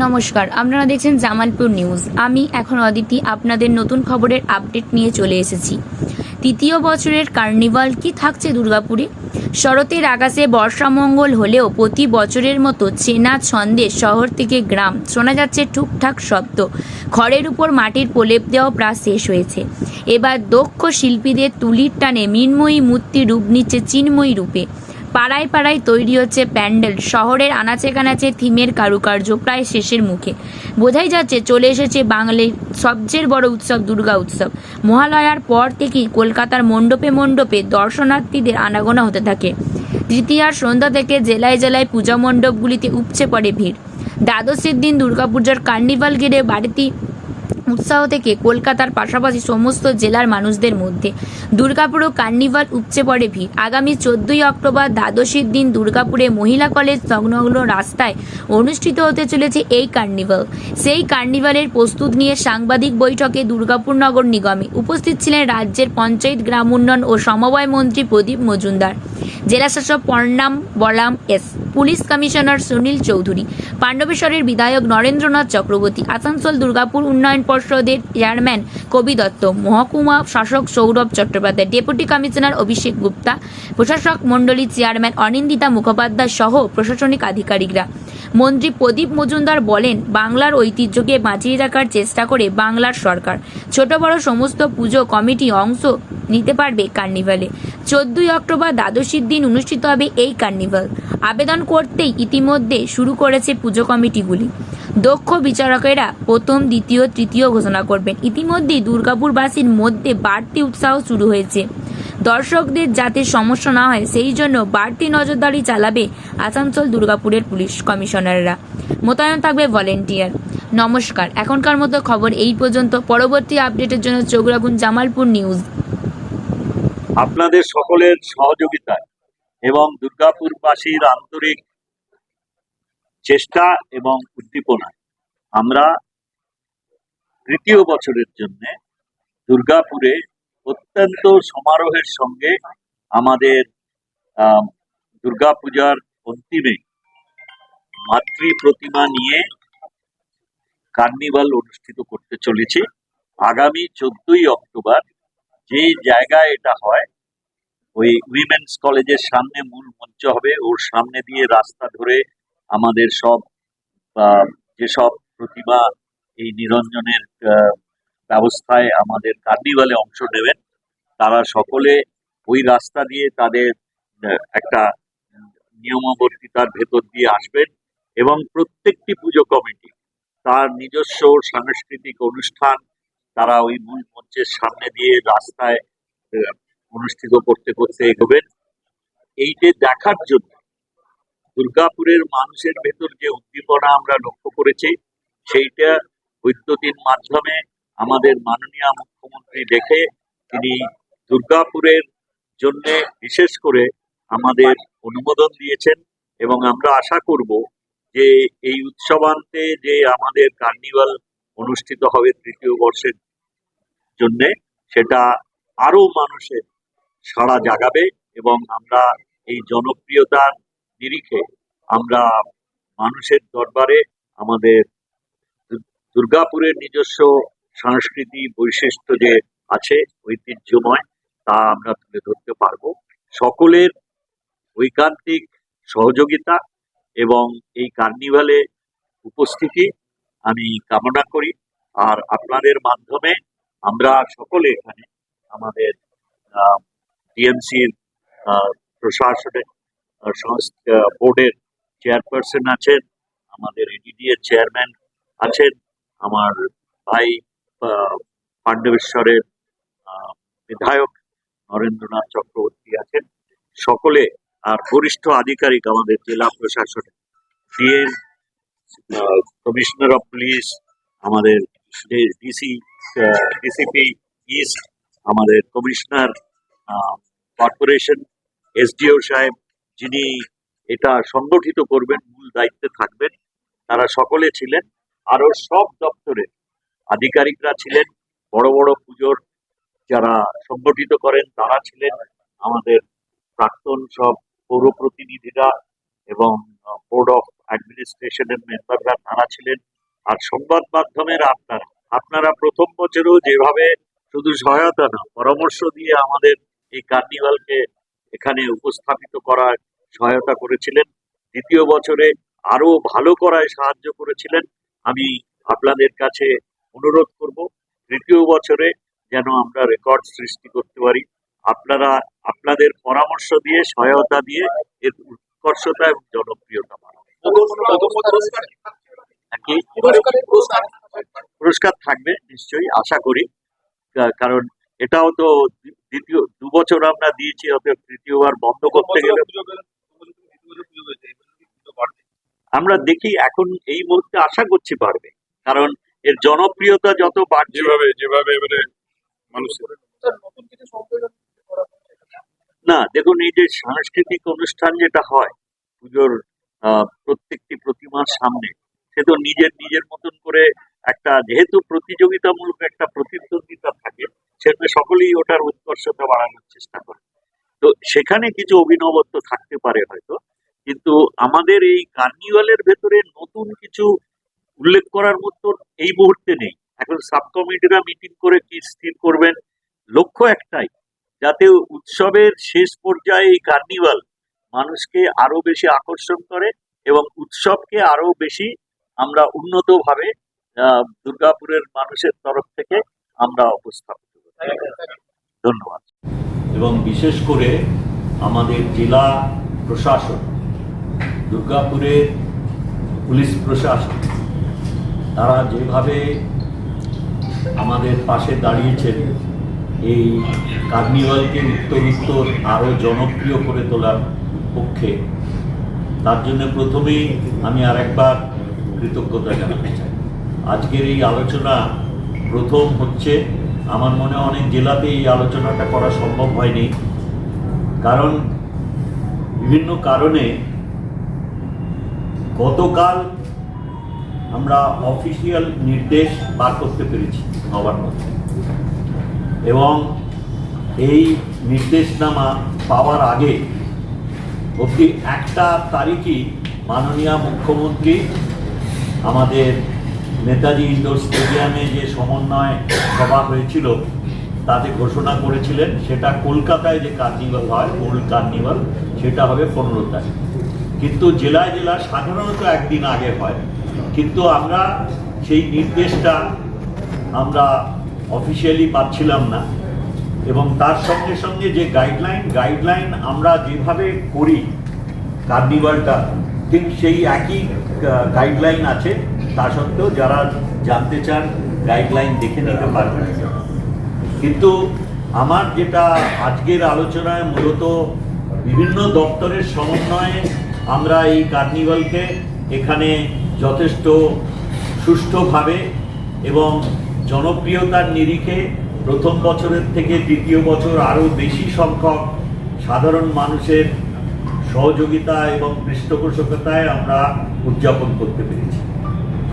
নমস্কার, আপনারা দেখছেন জামালপুর নিউজ। আমি এখন অদিতি আপনাদের নতুন খবরের আপডেট নিয়ে চলে এসেছি। তৃতীয় বছরের কার্নিভাল কি থাকছে দুর্গাপুরে? শরতের আকাশে বর্ষামঙ্গল হলেও প্রতি বছরের মতো চেনা ছন্দে শহর থেকে গ্রাম শোনা যাচ্ছে টুকটাক শব্দ। খড়ের উপর মাটির প্রলেপ দেওয়া প্রায় শেষ হয়েছে। এবার দক্ষ শিল্পীদের তুলির টানে মৃন্ময়ী মূর্তি রূপ নিচ্ছে চিন্ময়ী রূপে। পাড়ায় পাড়ায় তৈরি হচ্ছে প্যান্ডেল, শহরের আনাচে কানাচে থিমের কারুকার্য প্রায় শেষের মুখে। বোঝাই যাচ্ছে চলে এসেছে বাঙালির সবচেয়ে বড় উৎসব দুর্গা উৎসব। মহালয়ার পর থেকেই কলকাতার মণ্ডপে মণ্ডপে দর্শনার্থীদের আনাগোনা হতে থাকে। তৃতীয়ার সন্ধ্যা থেকে জেলায় জেলায় পূজা মণ্ডপগুলিতে উপচে পড়ে ভিড়। দ্বাদশীর দিন দুর্গাপূজার কার্নিভাল ঘিরে বাড়তি উৎসাহ থেকে কলকাতার পাশাপাশি সমস্ত জেলার মানুষদের মধ্যে দুর্গাপুরও কার্নিভাল উপচে পড়ে ভিড়। আগামী 14ই অক্টোবর দ্বাদশীর দিন দুর্গাপুরে মহিলা কলেজ সংলগ্ন রাস্তায় অনুষ্ঠিত হতে চলেছে এই কার্নিভাল। সেই কার্নিভালের প্রস্তুত নিয়ে সাংবাদিক বৈঠকে দুর্গাপুর নগর নিগমে উপস্থিত ছিলেন রাজ্যের পঞ্চায়েত, গ্রাম উন্নয়ন ও সমবায় মন্ত্রী প্রদীপ মজুমদার, জেলাশাসক পর্ণাম বলাম এস, পুলিশ কমিশনার সুনীল চৌধুরী, পাণ্ডবেশ্বরের বিধায়ক নরেন্দ্রনাথ চক্রবর্তী, আসানসোল দুর্গাপুর উন্নয়ন পর্ষদের চেয়ারম্যান কবি দত্ত, মহকুমা শাসক সৌরভ চট্টোপাধ্যায়, ডেপুটি কমিশনার অভিষেক গুপ্তা, প্রশাসক মণ্ডলী চেয়ারম্যান অনিন্দিতা মুখোপাধ্যায় সহ প্রশাসনিক আধিকারিকরা। মন্ত্রী প্রদীপ মজুমদার বলেন, বাংলার ঐতিহ্যকে বাঁচিয়ে রাখার চেষ্টা করে বাংলার সরকার। ছোট বড় সমস্ত পুজো কমিটি অংশ নিতে পারবে কার্নিভালে। 14ই অক্টোবর দ্বাদশীর দিন অনুষ্ঠিত হবে এই কার্নিভাল। আবেদন করতেই ইতিমধ্যে শুরু করেছে পুজো কমিটিগুলি। দক্ষ বিচারকেরা প্রথম, দ্বিতীয়, তৃতীয় ঘোষণা করবেন। ইতিমধ্যেই দুর্গাপুরবাসীর মধ্যে বাড়তি উৎসাহ শুরু হয়েছে। দর্শকদের যাতে সমস্যা না হয় সেই জন্য বাড়তি নজরদারি চালাবে আসানসোল দুর্গাপুরের পুলিশ কমিশনাররা। মোতায়েন থাকবে ভলেন্টিয়ার। নমস্কার, এখনকার মতো খবর এই পর্যন্ত। পরবর্তী আপডেটের জন্য চোখ রাখুন জামালপুর নিউজ। আপনাদের সকলের সহযোগিতা এবং দুর্গাপুরবাসীর আন্তরিক চেষ্টা এবং উদ্দীপনায় আমরা তৃতীয় বছরের জন্য দুর্গাপুরে অত্যন্ত সমারোহের সঙ্গে আমাদের দুর্গাপূজার অন্তিমে মাতৃ প্রতিমা নিয়ে কার্নিভাল অনুষ্ঠিত করতে চলেছি। আগামী 14ই অক্টোবর যে জায়গায় এটা হয়, ওই উইমেন্স কলেজের সামনে মূল মঞ্চ হবে, ওর সামনে দিয়ে রাস্তা ধরে আমাদের সব যেসব প্রতিমা এই নিরঞ্জনের ব্যবস্থায় আমাদের কার্নিভালে অংশ নেবেন তারা সকলে ওই রাস্তা দিয়ে তাদের একটা নিয়মাবর্তিতার ভেতর দিয়ে আসবেন এবং প্রত্যেকটি পুজো কমিটি তার নিজস্ব সাংস্কৃতিক অনুষ্ঠান তারা ওই মূল মঞ্চের সামনে দিয়ে রাস্তায় অনুষ্ঠিত করতে করতে এগোবেন। এইটা দেখার জন্য দুর্গাপুরের মানুষের ভেতর যে উদ্দীপনা আমরা লক্ষ্য করেছি সেইটা বৈদ্যুতিন মাধ্যমে আমাদের মাননীয় মুখ্যমন্ত্রী দেখে তিনি দুর্গাপুরের জন্য বিশেষ করে আমাদের অনুমোদন দিয়েছেন এবং আমরা আশা করব যে এই উৎসবান্তে যে আমাদের কার্নিভাল অনুষ্ঠিত হবে তৃতীয় বর্ষের জন্য সেটা আরো মানুষের সাড়া জাগাবে এবং আমরা এই জনপ্রিয়তার নিরিখে আমরা মানুষের দরবারে আমাদের দুর্গাপুরের নিজস্ব সংস্কৃতি বৈশিষ্ট্য যে আছে ঐতিহ্যময় তা আমরা তুলে ধরতে পারবো। সকলের ঐকান্তিক সহযোগিতা এবং এই কার্নিভালে উপস্থিতি আমি কামনা করি। আর আপনাদের মাধ্যমে আমরা সকলে এখানে আমাদের ডিএমসির প্রশাসনিক বোর্ডের চেয়ারপারসন আছেন, আমাদের এডিডি এর চেয়ারম্যান আছেন, আমার ভাই পাণ্ডবেশ্বরের বিধায়ক নরেন্দ্রনাথ চক্রবর্তী আছেন, সকলে আর বরিষ্ঠ আধিকারিক আমাদের জেলা প্রশাসনে ডিএম, কমিশনার অফ পুলিশ, আমাদের ডিসিপি ইস্ট, আমাদের কমিশনার কর্পোরেশন, এসডিও সাহেব যিনি এটা সংগঠিত করবেন মূল দায়িত্বে থাকবেন তারা সকলে ছিলেন। আরো সব দপ্তরের আধিকারিকরা ছিলেন, বড় বড় পুজোর যারা সংগঠিত করেন তারা ছিলেন, আমাদের প্রাক্তন সব পৌর প্রতিনিধিরা এবং বোর্ড অফ অ্যাডমিনিস্ট্রেশনের মেম্বাররা তারা ছিলেন, আর সংবাদ মাধ্যমের আপনারা প্রথম বছরেও যেভাবে শুধু সহায়তা না পরামর্শ দিয়ে আমাদের এই কার্নিভালকে এখানে উপস্থাপিত করার সহায়তা করেছিলেন, দ্বিতীয় বছরে আরো ভালো করায় সাহায্য করেছিলেন। আমি আপনাদের কাছে অনুরোধ করব তৃতীয় বছরে যেন আমরা রেকর্ড সৃষ্টি করতে পারি। আপনারা আপনাদের পরামর্শ দিয়ে সহায়তা দিয়ে এর উৎকর্ষতা এবং জনপ্রিয়তা বাড়াবেন। পুরস্কার থাকবে নিশ্চয়ই, আশা করি, কারণ এটাও তো দ্বিতীয় 2 বছর আমরা দিয়েছি, অতএব তৃতীয়বার বন্ধ করতে গেলে আমরা দেখি। এখন এই মুহূর্তে আশা করছি বাড়বে, কারণ এর জনপ্রিয়তা যত বাড়ছে যেভাবে এবারে মানুষের না, দেখুন এই যে সাংস্কৃতিক অনুষ্ঠান যেটা হয় পুজোর প্রত্যেকটি প্রতিমার সামনে, সে তো নিজের মতন করে একটা, যেহেতু প্রতিযোগিতামূলক একটা প্রতিদ্বন্দ্বিতা থাকে, সেখানে সকলেই ওটার উৎকর্ষতা বাড়ানোর চেষ্টা করে। তো সেখানে কিছু অভিনবত্ব থাকতে পারে হয়তো, কিন্তু আমাদের এই কার্নিভালের ভেতরে নতুন কিছু উল্লেখ করার মতো এই মুহূর্তে নেই। এখন সাব কমিটিরা মিটিং করে কি স্থির করবেন, লক্ষ্য একটাই, যাতে উৎসবের শেষ পর্যায়ে এই কার্নিভাল মানুষকে আরো বেশি আকর্ষণ করে এবং উৎসবকে আরো বেশি আমরা উন্নতভাবে দুর্গাপুরের মানুষের তরফ থেকে আমরা উপস্থাপিত করি। ধন্যবাদ। এবং বিশেষ করে আমাদের জেলা প্রশাসন, দুর্গাপুরের পুলিশ প্রশাসন, তারা যেভাবে আমাদের পাশে দাঁড়িয়েছেন এই কার্নিভালকে উত্তরোত্তর আরও জনপ্রিয় করে তোলার পক্ষে, তার জন্য প্রথমেই আমি আরেকবার কৃতজ্ঞতা জানাতে চাই। আজকের এই আলোচনা প্রথম হচ্ছে, আমার মনে হয় অনেক জেলাতে এই আলোচনাটা করা সম্ভব হয়নি, কারণ বিভিন্ন কারণে গতকাল আমরা অফিসিয়াল নির্দেশ বার করতে পেরেছি হওয়ার মধ্যে, এবং এই নির্দেশনামা পাওয়ার আগে অবধি 1 তারিখই মাননীয় মুখ্যমন্ত্রী আমাদের নেতাজি ইন্ডোর স্টেডিয়ামে যে সমন্বয় সভা হয়েছিল তাতে ঘোষণা করেছিলেন, সেটা কলকাতায় যে কার্নিভাল হয়, মূল কার্নিভাল, সেটা হবে 15 তারিখ। কিন্তু জেলায় সাধারণত একদিন আগে হয়, কিন্তু আমরা সেই নির্দেশটা আমরা অফিসিয়ালি পাচ্ছিলাম না, এবং তার সঙ্গে সঙ্গে যে গাইডলাইন আমরা যেভাবে করি কার্নিভালটা, ঠিক সেই একই গাইডলাইন আছে। তা সত্ত্বেও যারা জানতে চান গাইডলাইন দেখে নিতে পারবেন। কিন্তু আমার যেটা আজকের আলোচনায় মূলত বিভিন্ন দপ্তরের সমন্বয়ে আমরা এই কার্নিভালকে এখানে যথেষ্ট সুষ্ঠুভাবে এবং জনপ্রিয়তার নিরিখে প্রথম বছরের থেকে দ্বিতীয় বছর আরও বেশি সংখ্যক সাধারণ মানুষের সহযোগিতা এবং পৃষ্ঠপোষকতায় আমরা উদযাপন করতে পেরেছি।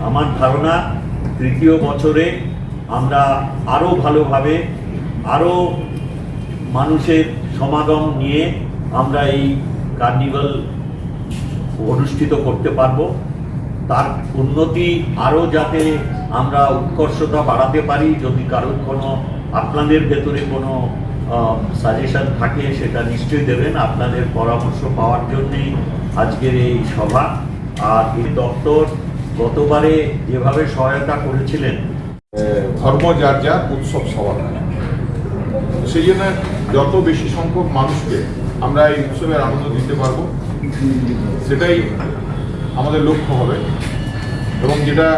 আমার ধারণা তৃতীয় বছরে আমরা আরও ভালোভাবে, আরও মানুষের সমাগম নিয়ে আমরা এই কার্নিভাল অনুষ্ঠিত করতে পারবো। তার উন্নতি আরও যাতে আমরা উৎকর্ষতা বাড়াতে পারি, যদি কারোর কোনো আপনাদের ভেতরে কোনো সাজেশন থাকে সেটা নিশ্চয়ই দেবেন। আপনাদের পরামর্শ পাওয়ার জন্যেই আজকের এই সভা। আর এই দপ্তর গতবারে যেভাবে সহায়তা করেছিলেন, ধর্ম যার যার, উৎসব সবার, সেই জন্য যত বেশি সংখ্যক মানুষকে আমরা এই উৎসবের আনন্দ দিতে পারবো সেটাই আমাদের লক্ষ্য হবে। এবং যেটা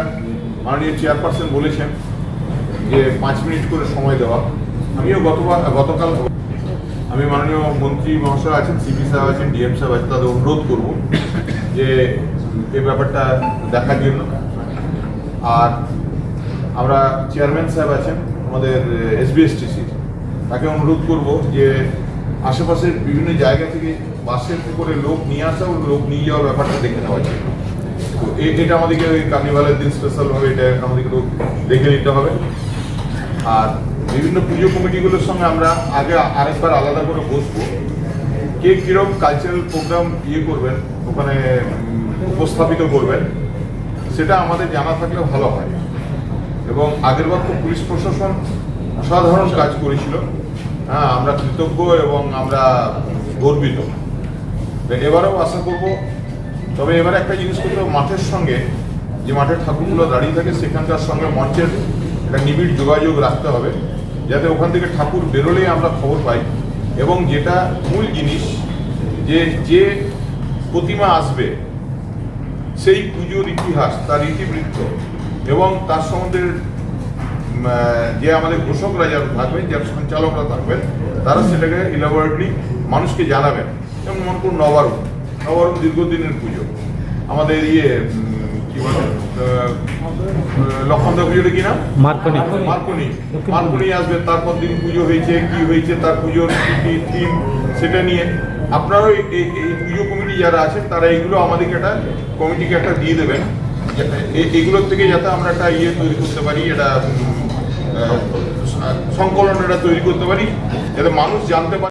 মাননীয় চেয়ারপারসন বলেছেন যে 5 মিনিট করে সময় দেওয়া, আমিও গতকাল আমি মাননীয় মন্ত্রী মহাশয় আছেন, সিপি সাহেব আছেন, ডিএম সাহেব আছেন, তাদের অনুরোধ করবো যে এই ব্যাপারটা দেখার জন্য। আর আমরা চেয়ারম্যান সাহেব আছেন আমাদের SBSTC, তাকে অনুরোধ করব যে আশেপাশের বিভিন্ন জায়গা থেকে বাসের করে লোক নিয়ে আসা ও লোক নিয়ে যাওয়ার ব্যাপারটা দেখে নেওয়া যায়। তো এটা আমাদেরকে ওই কার্নিভালের দিন স্পেশালভাবে এটা আমাদেরকে দেখে নিতে হবে। আর বিভিন্ন পুজো কমিটিগুলোর সঙ্গে আমরা আগে আরেকবার আলাদা করে বসবো, কে কিরকম কালচারাল প্রোগ্রাম করবেন ওখানে উপস্থাপিত করবেন সেটা আমাদের জানা থাকলে ভালো হয়। এবং আগেরবার তো পুলিশ প্রশাসন অসাধারণ কাজ করেছিল, হ্যাঁ আমরা কৃতজ্ঞ এবং আমরা গর্বিত। এবারেও আশা করব, তবে এবারে একটা জিনিস করতে হবে, মাঠের সঙ্গে যে মাঠের ঠাকুরগুলো দাঁড়িয়ে থাকে সেখানকার সঙ্গে মঞ্চের একটা নিবিড় যোগাযোগ রাখতে হবে, যাতে ওখান থেকে ঠাকুর বেরোলেই আমরা খবর পাই। এবং যেটা মূল জিনিস, যে প্রতিমা আসবে সেই পুজোর ইতিহাস, তার ইতিবৃত্ত এবং তার সম্বন্ধে যে আমাদের ঘোষকরা যারা থাকবেন, যারা সঞ্চালকরা থাকবেন, তারা সেটাকে ইলাবোরেটলি মানুষকে জানাবেন। যেমন মনে করুন নবারুণ দীর্ঘদিনের পুজো, আমাদের কি বলে লক্ষণদা পুজোটা কি নাম, মার্কনি আসবে, তারপর দিন পুজো হয়েছে, কি হয়েছে, তার পুজোর থিম, সেটা নিয়ে আপনারাও এই পুজো কমিটি যারা আছেন তারা এইগুলো আমাদেরকে একটা কমিটিকে একটা দিয়ে দেবেন, এগুলোর থেকে যাতে আমরা একটা তৈরি করতে পারি, এটা সংকলন এটা তৈরি করতে পারি, যাতে মানুষ জানতে পারে।